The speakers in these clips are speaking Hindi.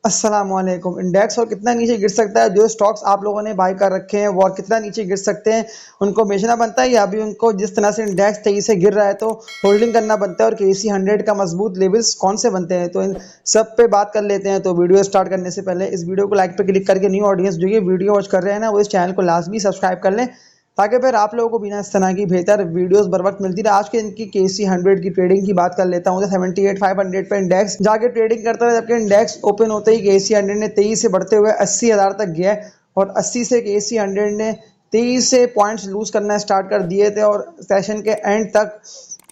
अस्सलामुअलैकुम। इंडेक्स और कितना नीचे गिर सकता है, जो स्टॉक्स आप लोगों ने बाय कर रखे हैं वो और कितना नीचे गिर सकते हैं, उनको बेचना बनता है या अभी उनको जिस तरह से इंडेक्स तेजी से गिर रहा है तो होल्डिंग करना बनता है, और केसी 100 का मजबूत लेवल्स कौन से बनते हैं, तो इन सब पे बात कर लेते हैं। तो वीडियो स्टार्ट करने से पहले इस वीडियो को लाइक पे क्लिक करके न्यू ऑडियंस जो ये वीडियो वॉच कर रहे हैं ना, वो इस चैनल को लाजमी सब्सक्राइब कर लें, ताकि फिर आप लोगों को बिना इस तरह की बेहतर वीडियोस बर वक्त मिलती रहे। आज के इनकी केसी 100 की ट्रेडिंग की बात कर लेता हूँ। तो 78,500 पे इंडेक्स जाके ट्रेडिंग करता है, जबकि इंडेक्स ओपन होते ही केसी 100 ने तेईस से बढ़ते हुए 80,000 तक गया है, और 80 से केसी 100 ने 23 से पॉइंट्स लूज करना स्टार्ट कर दिए थे, और सेशन के एंड तक,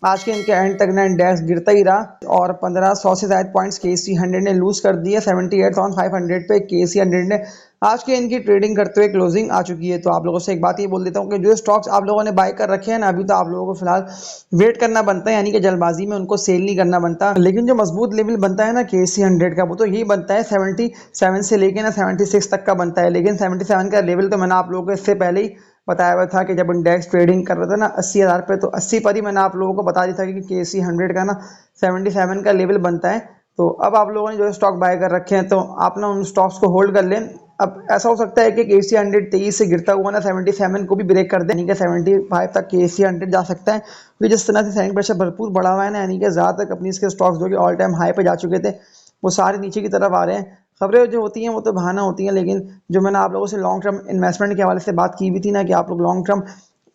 आज के इनके एंड तक ना इंडेक्स गिरता ही रहा, और 1500 से ज्यादा पॉइंट्स केसी 100 ने लूज कर दिए। 78,500 पे केसी 100 ने आज के इनकी ट्रेडिंग करते हुए क्लोजिंग आ चुकी है। तो आप लोगों से एक बात ये बोल देता हूँ कि जो स्टॉक्स आप लोगों ने बाय कर रखे हैं ना, अभी तो आप लोगों को फिलहाल वेट करना बनता है, यानी कि जल्दबाजी में उनको सेल नहीं करना बनता। लेकिन जो मजबूत लेवल बनता है ना केसी 100 का, वो तो यही बनता है 77 से लेके ना 76 तक का बनता है। लेकिन 77 का लेवल तो मैंने आप लोगों को इससे पहले ही बताया हुआ था कि जब इंडेक्स ट्रेडिंग कर रहा था ना 80,000 पे, तो 80 पर ही मैंने आप लोगों को बता दिया था कि केसी 100 का ना 77 का लेवल बनता है। तो अब आप लोगों ने जो स्टॉक बाय कर रखे हैं, तो आप ना उन स्टॉक्स को होल्ड कर लें। अब ऐसा हो सकता है कि केसी 100 तेईस से गिरता हुआ ना 77 को भी ब्रेक कर दे, यानी कि 75 तक केसी 100 जा सकता है, क्योंकि जिस तरह से सेलिंग प्रेशर भरपूर बढ़ा हुआ है ना, यानी कि ज़्यादातर कंपनीज के स्टॉक्स जो कि ऑल टाइम हाई पे जा चुके थे, वो सारे नीचे की तरफ आ रहे हैं। खबरें जो होती हैं वो तो बहाना होती हैं, लेकिन जो मैंने आप लोगों से लॉन्ग टर्म इन्वेस्टमेंट के हवाले से बात की हुई थी ना, कि आप लोग लॉन्ग टर्म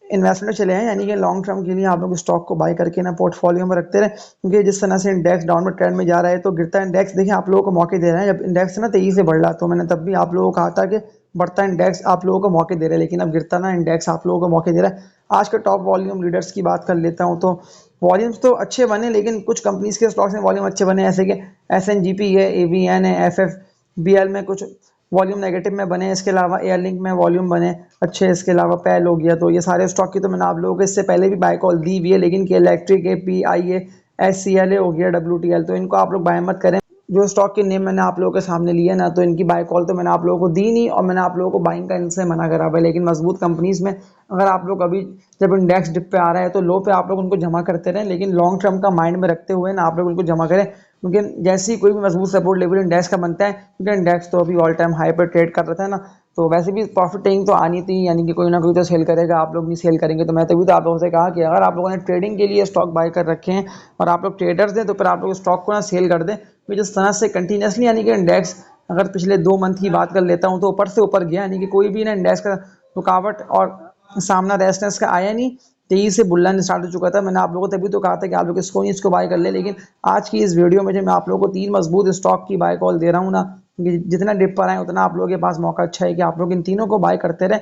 इन्वेस्टमेंट चले हैं, यानी कि लॉन्ग टर्म के लिए आप लोग स्टॉक को बाय करके ना पोर्टफोलियो में रखते रहे, क्योंकि जिस तरह से इंडेक्स डाउनवर्ड ट्रेंड में जा रहा है, तो गिरता इंडेक्स देखिए आप लोगों को मौके दे रहा है। जब इंडेक्स ना तेजी से बढ़ रहा, तो मैंने तब भी आप लोगों को कहा था कि बढ़ता इंडेक्स आप लोगों को मौके दे रहा है, लेकिन अब गिरता ना इंडेक्स आप लोगों को मौके दे रहा है। आज के टॉप वॉल्यूम लीडर्स की बात कर लेता हूँ, तो वॉल्यूम्स तो अच्छे बने, लेकिन कुछ कंपनीज के स्टॉक्स में वॉल्यूम अच्छे बने, जैसे कि एसएनजीपी है, एवीएन है, एफएफबीएल में कुछ वॉल्यूम नेगेटिव में बने। इसके अलावा एयर लिंक में वॉल्यूम बने अच्छे। इसके अलावा पैल हो गया। तो ये सारे स्टॉक की तो मैंने आप लोगों को इससे पहले भी बाय कॉल दी हुई है, लेकिन के इलेक्ट्रिक है, P I A, S C L A हो गया, डब्ल्यू टी एल, तो इनको आप लोग बाय मत करें। जो स्टॉक के नेम मैंने आप लोगों के सामने लिए ना, तो इनकी बाय कॉल तो मैंने आप लोगों को दी नहीं, और मैंने आप लोगों को बाइंग का इनसे मना करा हुआ है। लेकिन मजबूत कंपनीज में अगर आप लोग अभी जब इंडेक्स डिप पे आ रहा है, तो लो पे आप लोग उनको जमा करते रहें, लेकिन लॉन्ग टर्म का माइंड में रखते हुए ना आप लोग उनको जमा करें, क्योंकि जैसे ही कोई भी मजबूत सपोर्ट लेवल इंडेक्स का बनता है, क्योंकि इंडेक्स तो अभी ऑल टाइम हाई पर ट्रेड कर रहा था ना, तो वैसे भी प्रॉफिट टेकिंग तो आनी थी, यानी कि कोई ना कोई तो सेल करेगा, आप लोग नहीं सेल करेंगे। तो मैं तभी तो आप लोगों से कहा कि अगर आप लोगों ने ट्रेडिंग के लिए स्टॉक बाय कर रखे हैं और आप लोग ट्रेडर्स हैं, तो फिर आप लोग स्टॉक को ना सेल कर दें। तो जिस तरह से कंटिन्यूसली, यानी कि इंडेक्स अगर पिछले 2 मंथ की बात कर लेता हूँ, तो ऊपर से ऊपर गया, यानी कि कोई भी ना इंडेक्स का रुकावट और सामना रेजिस्टेंस का आया नहीं। तेजी से बुल्ला स्टार्ट हो चुका था। मैंने आप लोगों को तभी तो कहा था कि आप लोग इसको नहीं, इसको बाय कर ले। लेकिन आज की इस वीडियो में जो मैं आप लोगों को 3 मजबूत स्टॉक की बाय कॉल दे रहा हूँ ना, क्योंकि जितना डिप पर आए उतना आप लोगों के पास मौका अच्छा है कि आप लोग इन तीनों को बाय करते रहे।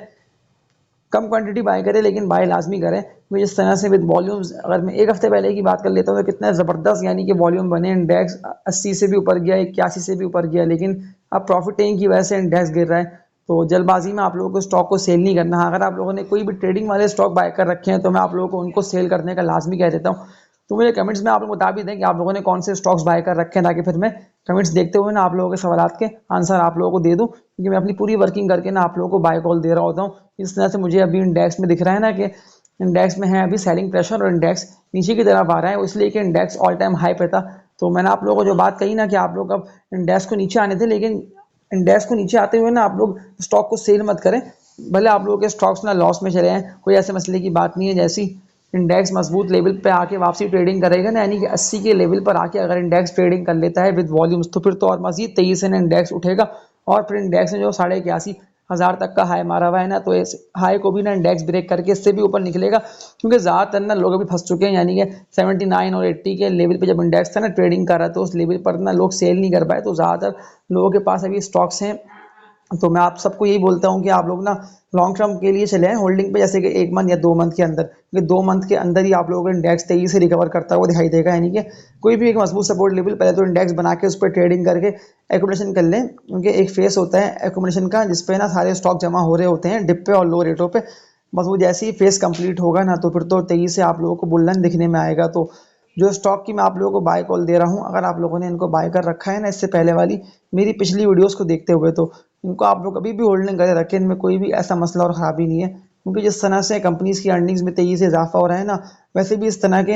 कम क्वांटिटी बाय करें, लेकिन बाय लाजमी करें, क्योंकि जिस तरह से विद वॉल्यूम्स, अगर मैं एक हफ्ते पहले की बात कर लेता हूँ, तो कितना ज़बरदस्त यानी कि वॉल्यूम बने। इंडेक्स 80 से भी ऊपर गया, 81 से भी ऊपर गया, लेकिन अब प्रॉफिट टेकिंग की वजह से इंडेक्स गिर रहा है। तो जल्दबाजी में आप लोगों को स्टॉक को सेल नहीं करना। अगर आप लोगों ने कोई भी ट्रेडिंग वाले स्टॉक बाय कर रखे हैं, तो मैं आप लोगों को उनको सेल करने का लाजमी कह देता हूँ। तो मुझे कमेंट्स में आप लोग बता भी दें कि आप लोगों ने कौन से स्टॉक्स बाय कर रखे हैं, ताकि फिर मैं कमेंट्स देखते हुए ना आप लोगों के सवाल के आंसर आप लोगों को दे दूं, क्योंकि मैं अपनी पूरी वर्किंग करके ना आप लोगों को बाय कॉल दे रहा होता हूँ। इस तरह से मुझे अभी इंडेक्स में दिख रहा है ना कि इंडेक्स में है अभी सेलिंग प्रेशर, और इंडेक्स नीचे की तरफ आ रहा है, इसलिए कि इंडेक्स ऑल टाइम हाई पे था। तो मैंने आप लोगों को जो बात कही ना कि आप लोग अब इंडेक्स को नीचे आने थे, लेकिन इंडेक्स को नीचे आते हुए ना आप लोग स्टॉक को सेल मत करें। भले आप लोगों के स्टॉक्स ना लॉस में चले हैं, कोई ऐसे मसले की बात नहीं है। जैसी इंडेक्स मजबूत लेवल पे आके वापसी ट्रेडिंग करेगा ना, यानी कि 80 के लेवल पर आके अगर इंडेक्स ट्रेडिंग कर लेता है विद वॉल्यूम्स, तो फिर तो और मजीद तेजी से ना इंडेक्स उठेगा, और फिर इंडेक्स ने जो 81,500 तक का हाई मारा हुआ है ना, तो इस हाई को भी ना इंडेक्स ब्रेक करके इससे भी ऊपर निकलेगा, क्योंकि ज़्यादातर ना लोग अभी फंस चुके हैं, यानी कि 79 और 80 के लेवल पे जब इंडेक्स था ना ट्रेडिंग कर रहा था, तो उस लेवल पर ना लोग सेल नहीं कर पाए। तो ज़्यादातर लोगों के पास अभी स्टॉक्स हैं। तो मैं आप सबको यही बोलता हूँ कि आप लोग ना लॉन्ग टर्म के लिए चले हैं होल्डिंग पे, जैसे कि 1 मंथ या 2 मंथ के अंदर, क्योंकि 2 मंथ के अंदर ही आप लोगों को इंडेक्स तेजी से रिकवर करता हुआ दिखाई देगा। यानी कि कोई भी एक मजबूत सपोर्ट लेवल पहले तो इंडेक्स बना के उस पर ट्रेडिंग करके एकोमोडेशन कर लें, क्योंकि एक फेस होता है एकोमोडेशन का जिसपे ना सारे स्टॉक जमा हो रहे होते हैं डिप पे और लो रेटों पे। बस वो जैसे ही फेस कंप्लीट होगा ना, तो फिर तो तेजी से आप लोगों को बुल्लन दिखने में आएगा। तो जो स्टॉक की मैं आप लोगों को बाय कॉल दे रहा हूँ, अगर आप लोगों ने इनको बाय कर रखा है ना इससे पहले वाली मेरी पिछली वीडियोस को देखते हुए, तो इनको आप लोग कभी भी होल्डिंग करे रखें, इनमें कोई भी ऐसा मसला और ख़राबी नहीं है। क्योंकि जिस तरह से कंपनीज की अर्निंग्स में तेज़ी से इजाफा हो रहा है ना, वैसे भी इस तरह के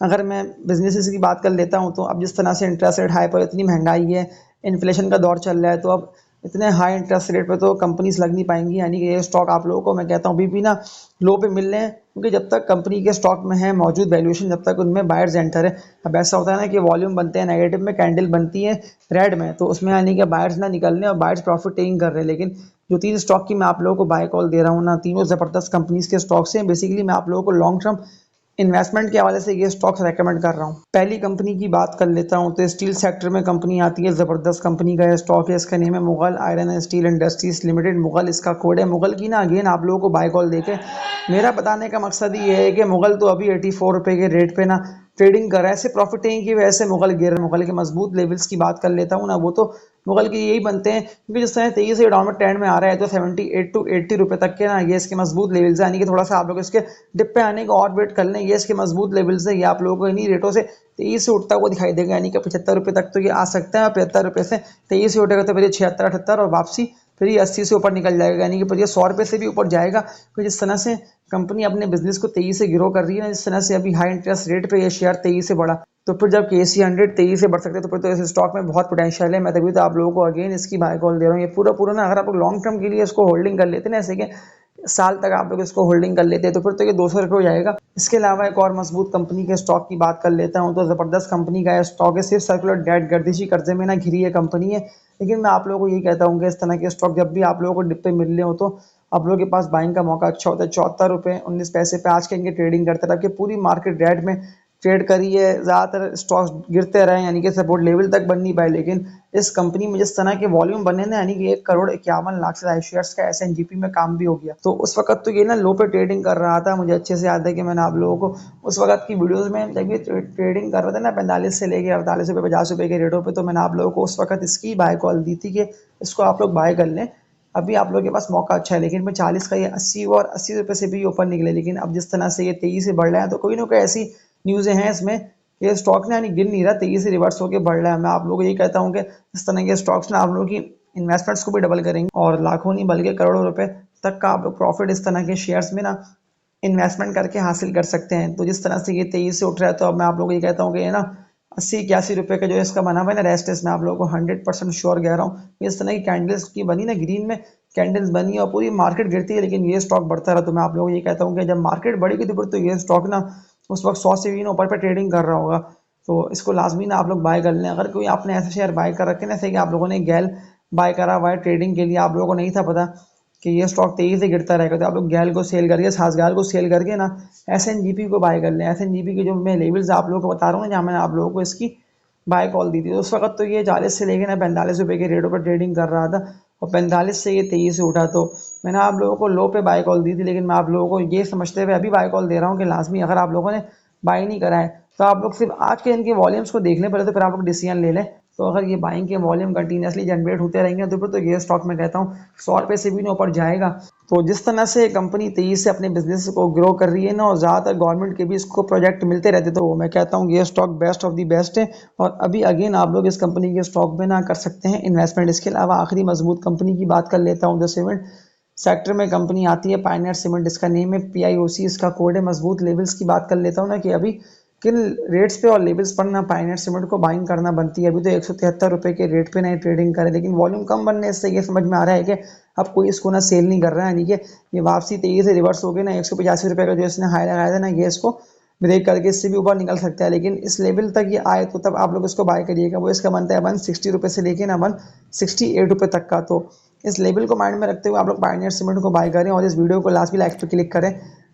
अगर मैं बिजनेसेस की बात कर लेता हूँ, तो अब जिस तरह से इंटरेस्ट रेट हाई पर इतनी महंगाई है, इन्फ्लेशन का दौर चल रहा है, तो अब इतने हाई इंटरेस्ट रेट पे तो कंपनीज लग नहीं पाएंगी, यानी कि ये स्टॉक आप लोगों को मैं कहता हूँ अभी भी ना लो पे मिल रहे हैं, क्योंकि जब तक कंपनी के स्टॉक में है मौजूद वैल्यूएशन, जब तक उनमें बायर्स एंटर है। अब ऐसा होता है ना कि वॉल्यूम बनते हैं नेगेटिव में, कैंडल बनती है रेड में, तो उसमें यानी कि बायर्स ना निकल रहे हैं और बायर्स प्रॉफिट टेकिंग कर रहे हैं। लेकिन जो 3 स्टॉक की मैं आप लोगों को बाय कॉल दे रहा हूँ ना, तीनों ज़बरदस्त कंपनीज के स्टॉक्स हैं। बेसिकली मैं आप लोगों को लॉन्ग टर्म इन्वेस्टमेंट के हवाले से ये स्टॉक्स रेकमेंड कर रहा हूँ। पहली कंपनी की बात कर लेता हूँ, तो स्टील सेक्टर में कंपनी आती है, ज़बरदस्त कंपनी का स्टॉक है, इसका नेम है Mughal iron and steel industries limited. Mughal इसका कोड है। मुगल की ना अगेन आप लोगों को बाय कॉल देके मेरा बताने का मकसद ये है कि मुगल तो अभी 84 रुपये के रेट पे ना ट्रेडिंग कर रहा है। ऐसे प्रॉफिट टेकिंग की वजह से मुगल गिर रहा है। मुगल के मजबूत लेवल्स की बात कर लेता हूँ ना, वो तो मुगल के यही बनते हैं, क्योंकि जिस तरह तेजी से डाउनवर्ड ट्रेंड में आ रहा है, तो 78 टू 80 रुपये तक के ना ये इसके मजबूत लेवल्स है, यानी कि थोड़ा सा आप लोग इसके डिप पे आने का और वेट कर लें। ये इसके मजबूत लेवल्स है, ये आप लोगों को इन्हीं रेटों से तेजी से उठता हुआ दिखाई देगा, यानी कि 75 रुपये तक तो ये आ सकता है, और 75 रुपये से तेजी से उठेगा तो फिर ये 76-78 और वापसी फिर ये 80 से ऊपर निकल जाएगा, यानी कि फिर ये 100 रुपये से भी ऊपर जाएगा। तो जिस तरह से कंपनी अपने बिजनेस को तेजी से ग्रो कर रही है ना, जिस तरह से अभी हाई इंटरेस्ट रेट पे ये शेयर तेजी से बढ़ा, तो फिर जब KC 100 तेजी से बढ़ सकते हैं, तो फिर तो इस स्टॉक में बहुत पोटेंशियल है। मैं तभी तो आप लोगों को अगेन इसकी बाय कॉल दे रहा हूँ। ये पूरा पूरा ना अगर आप लोग लॉन्ग टर्म के लिए इसको होल्डिंग कर लेते हैं ना, ऐसे कि साल तक आप लोग इसको होल्डिंग कर लेते हैं, तो फिर तो ये 200 रुपये हो जाएगा। इसके अलावा एक और मजबूत कंपनी के स्टॉक की बात कर लेता हूँ, तो ज़बरदस्त कंपनी का स्टॉक है। सिर्फ सर्कुलर डेट गर्दिशी कर्जे में ना घिरी ये कंपनी है, लेकिन मैं आप लोगों को यही कहता हूँ कि इस तरह के स्टॉक जब भी आप लोगों को डिप पे मिल रहे हो, तो आप लोगों के पास बाइंग का मौका अच्छा होता है। 74 रुपये 19 पैसे पे आज के इनके ट्रेडिंग करते रहे, पूरी मार्केट रेट में ट्रेड करी है। ज़्यादातर स्टॉक्स गिरते रहे, यानी कि सपोर्ट लेवल तक बन नहीं पाए, लेकिन इस कंपनी में जिस तरह के वॉल्यूम बने ना, यानी कि 1 करोड़ 51 लाख से शेयर्स का SNGP में काम भी हो गया। तो उस वक्त तो ये ना लो पे ट्रेडिंग कर रहा था। मुझे अच्छे से याद है कि मैंने आप लोगों को उस वक्त की वीडियोस में जब ये ट्रेडिंग कर रहे थे ना 45 से लेके 48 रुपये 50 रुपये के रेटों पे, तो मैंने आप लोगों को उस वक्त इसकी बाय कॉल दी थी कि इसको आप लोग बाय कर लें, अभी आप लोगों के पास मौका अच्छा है। लेकिन मैं 40 का ये 80 और 80 रुपये से भी ऊपर निकले, लेकिन अब जिस तरह से ये तेजी से बढ़ रहा है, तो कोई ना कोई ऐसी न्यूज़ें हैं इसमें कि स्टॉक ना यानी गिर नहीं रहा, तेजी से रिवर्स होकर बढ़ रहा है। मैं आप लोगों को यही कहता हूँ कि इस तरह के स्टॉक्स ना आप लोगों की इन्वेस्टमेंट्स को भी डबल करेंगे, और लाखों नहीं बल्कि करोड़ों रुपए तक का आप लोग प्रॉफिट इस तरह के शेयर्स में ना इन्वेस्टमेंट करके हासिल कर सकते हैं। तो जिस तरह से ये तेजी से उठ रहा है, तो अब मैं आप लोगों को ये कहता हूँ कि ये ना 80-81 रुपये का जो इसका बना हुआ है ना रेस्ट, मैं आप लोगों को 100% श्योर कह रहा हूँ। इस तरह की कैंडल्स की बनी ना, ग्रीन में कैंडल्स बनी और पूरी मार्केट गिरती है, लेकिन ये स्टॉक बढ़ता रहा। तो मैं आप लोगों को ये कहता हूँ कि जब मार्केट बढ़ेगी, तो फिर तो ये स्टॉक ना उस वक्त 100 से भी ना ऊपर पर ट्रेडिंग कर रहा होगा। तो इसको लाजमी ना आप लोग बाय कर लें। अगर कोई आपने ऐसे शेयर बाय कर रखे ना, जैसे कि आप लोगों ने गैल बाय करा हुआ है ट्रेडिंग के लिए, आप लोगों को नहीं था पता कि ये स्टॉक तेजी से गिरता रहेगा, तो आप लोग गैल को सेल करके, सासगाल को सेल करके ना SNGP को बाय कर लें। SNGP के जो मैं लेवल्स आप लोगों को बता रहा हूँ ना, जहाँ मैंने आप लोगों को इसकी बाय कॉल दी थी, तो उस वक्त तो ये 40 से लेकर ना 45 रुपये के रेटों पर ट्रेडिंग कर रहा था, और 45 से ये तेजी से उठा। तो मैंने आप लोगों को लो पे बाय कॉल दी थी, लेकिन मैं आप लोगों को ये समझते हुए अभी बाय कॉल दे रहा हूँ कि लाजमी अगर आप लोगों ने बाय नहीं करा है, तो आप लोग सिर्फ आज के इनके वॉल्यूम्स को देख लें पहले, तो फिर आप लोग डिसीजन ले लें। तो अगर ये बाइंग के वॉल्यूम कंटिन्यूसली जनरेट होते रहेंगे, तो फिर तो ये स्टॉक मैं कहता हूँ 100 रुपये से भी ना ऊपर जाएगा। तो जिस तरह से कंपनी तेजी से अपने बिजनेस को ग्रो कर रही है ना, और ज़्यादातर गवर्नमेंट के भी इसको प्रोजेक्ट मिलते रहते, तो मैं कहता हूँ ये stock best of the best है। और अभी अगेन आप लोग इस कंपनी के स्टॉक में ना कर सकते हैं इन्वेस्टमेंट। इसके अलावा आखिरी मजबूत कंपनी की बात कर लेता हूँ, जो सीमेंट सेक्टर में कंपनी आती है, पायनियर सीमेंट इसका नेम है, PIOC इसका कोड है। मजबूत लेवल्स की बात कर लेता हूँ ना, कि अभी किन रेट्स पे और लेवल्स पर ना पायनियर सीमेंट को बाइंग करना बनती है। अभी तो 173 रुपये के रेट पे ना ट्रेडिंग करे, लेकिन वॉल्यूम कम बनने से ये समझ में आ रहा है कि अब कोई इसको ना सेल नहीं कर रहा है, यानी कि ये वापसी तेजी से रिवर्स हो गई ना, 185 रुपये का जो इसने हाई लगाया था ना, ये इसको ब्रेक करके इससे भी ऊपर निकल सकता है। लेकिन इस लेवल तक ये आए, तो तब आप लोग इसको बाय करिएगा। वो इसका बनता है 160 रुपये से लेके ना 168 रुपये तक का। तो इस लेवल को माइंड में रखते हुए आप लोग पायनियर सीमेंट को बाय करें, और इस वीडियो को लास्ट भी लाइक पे क्लिक करें,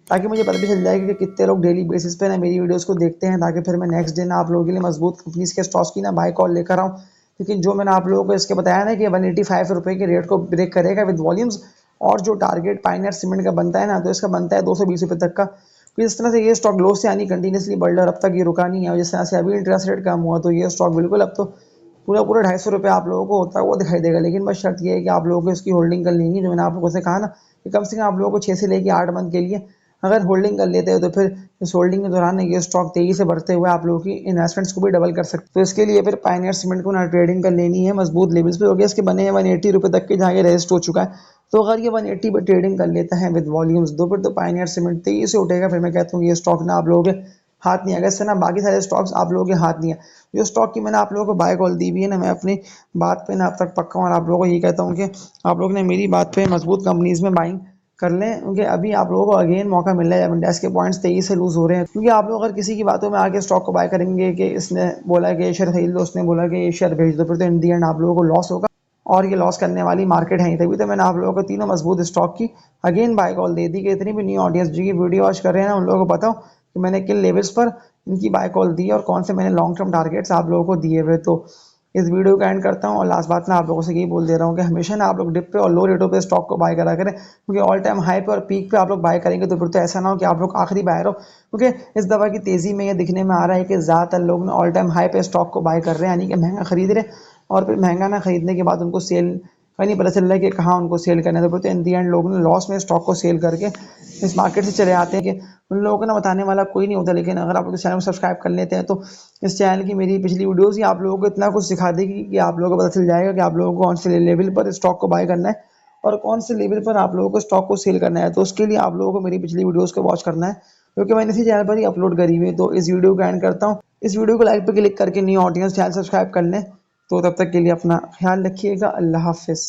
ताकि मुझे पता भी चल जाएगा कि कितने लोग डेली बेसिस पे ना मेरी वीडियोस को देखते हैं, ताकि फिर मैं नेक्स्ट डे ना आप लोगों के लिए मजबूत कंपनीज के स्टॉक्स की ना बाय कॉल लेकर आऊँ। लेकिन जो मैंने आप लोगों को इसके बताया ना कि 185 रुपये के रेट को ब्रेक करेगा विद वॉल्यूम्स, और जो टारगेट पायनियर सीमेंट का बनता है ना, तो इसका बनता है 220 रुपये तक का। तो इस तरह से ये स्टॉक लो से यानी कंटिन्यूसली बढ़ रहा है, अब तक ये रुका नहीं है। और जिस तरह से अभी इंटरेस्ट रेट कम हुआ, तो ये स्टॉक बिल्कुल अब तो पूरा पूरा 250 रुपये आप लोगों को होता है वो दिखाई देगा। लेकिन बस शर्त ये है कि आप लोगों को इसकी होल्डिंग कर लेंगी, जो मैंने आप लोगों से कहा ना, कि कम से कम आप लोगों को 6 से लेकर 8 मंथ के लिए अगर होल्डिंग कर लेते हो, तो फिर इस होल्डिंग के दौरान ये स्टॉक तेजी से बढ़ते हुए आप लोगों की इन्वेस्टमेंट्स को भी डबल कर सकते। तो इसके लिए फिर पायनियर सीमेंट को ना ट्रेडिंग कर लेनी है मजबूत लेवल्स पे। हो गया इसके बने हैं 180 रुपये तक के, जहाँ ये रजिस्ट हो चुका है। तो अगर ये 180 पे ट्रेडिंग कर लेता है विद वॉल्यूम्स, तो फिर तो पायनियर सीमेंट तेजी से उठेगा। फिर मैं कहता हूँ ये स्टॉक ना आप लोगों के हाथ नहीं आएगा। इससे ना बाकी सारे स्टॉक्स आप लोगों के हाथ नहीं है। जो स्टॉक की मैंने आप लोगों को बाय कॉल दी हुई है ना, मैं अपनी बात पे ना अब तक पक्का हूँ और आप लोगों को ये कहता हूँ कि आप लोग ने मेरी बात पे मजबूत कंपनीज में बाइंग कर लें, क्योंकि अभी आप लोगों को अगेन मौका मिल रहा है जब इंडेक्स के पॉइंट्स तेजी से लूज हो रहे हैं। क्योंकि आप लोग अगर किसी की बातों में आके स्टॉक को बाय करेंगे कि इसने बोला कि ये शेयर खरीद लो, उसने बोला कि ये शेयर भेज दो, फिर तो इन दी एंड आप लोगों को लॉस होगा और ये लॉस करने वाली मार्केट है ही। तभी तो मैंने आप लोगों को तीनों मजबूत स्टॉक की अगेन बाय कॉल दे दी कि इतनी भी न्यू ऑडियंस जी की वीडियो वॉच कर रहे हैं ना, उन लोगों को बताओ कि मैंने किन लेवल्स पर इनकी बाय कॉल दी और कौन से मैंने लॉन्ग टर्म टारगेट्स आप लोगों को दिए हुए। तो इस वीडियो को एंड करता हूँ और लास्ट बात मैं आप लोगों से यही बोल दे रहा हूँ कि हमेशा ना आप लोग डिप पे और लो रेटों पे स्टॉक को बाय करा करें, क्योंकि ऑल टाइम हाई पे और पीक पे आप लोग बाय करेंगे तो फिर तो ऐसा ना हो कि आप लोग आखिरी बायर हो। क्योंकि इस दफ़ा की तेज़ी में ये दिखने में आ रहा है कि ज़्यादातर लोग ना ऑल टाइम हाई पे स्टॉक को बाय कर रहे हैं, यानी कि महंगा खरीद रहे हैं और फिर महंगा ना खरीदने के बाद उनको सेल का नहीं पता चल रहा है कि कहाँ उनको सेल करना है। तो इन दी एंड लोग ने लॉस में स्टॉक को सेल करके इस मार्केट से चले आते हैं कि उन लोगों को ना बताने वाला कोई नहीं होता। लेकिन अगर आप लोग इस चैनल को सब्सक्राइब कर लेते हैं तो इस चैनल की मेरी पिछली वीडियोस ही आप लोगों को इतना कुछ सिखा देगी कि आप लोगों को पता चल जाएगा कि आप लोगों को कौन से लेवल पर स्टॉक को बाय करना है और कौन से लेवल पर आप लोगों को स्टॉक को सेल करना है। तो उसके लिए आप लोगों को मेरी पिछली वीडियोस को वॉच करना है, क्योंकि मैंने इसी चैनल पर ही अपलोड करी हुई है। तो इस वीडियो को एंड करता हूँ। इस वीडियो को लाइक पर क्लिक करके न्यू ऑडियंस चैनल सब्सक्राइब कर लें। तो तब तक के लिए अपना ख्याल रखिएगा। अल्लाह हाफिज़।